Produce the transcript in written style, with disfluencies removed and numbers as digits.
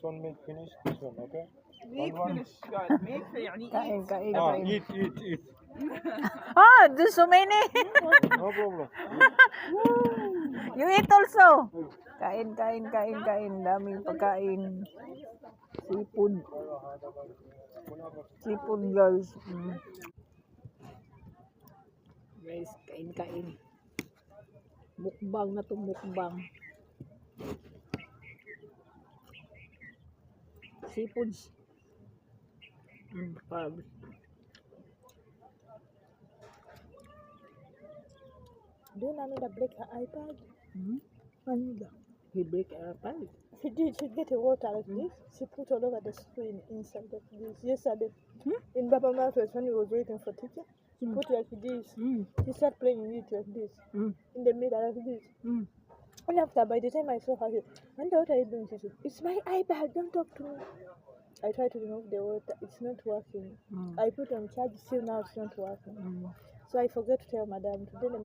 one meat finish, this one, okay? Meat One. finish guys. Meat يعني Kain, eat. kain, Ah, kain. eat. Oh, there's so many. No problem. You eat also. Kain, kain, kain, kain. Daming pagkain. Seafood. Seafood, guys. Guys, kain, kain. Mukbang na to, mukbang. Seafoods. Crabs. Do you know that break her iPad? Manila. He break our pipe. She did. She get a water like this. She put all over the screen inside of this. Yesterday, in Baba Marcus, when he was waiting for teacher, she put like this. She started playing with it like this. In the middle like this. And after, by the time I saw her, Wanda, what are you doing? She said, it's my iPad, don't talk to me. I tried to remove the water. It's not working. I put on charge. Still now it's not working. So I forgot to tell Madam today.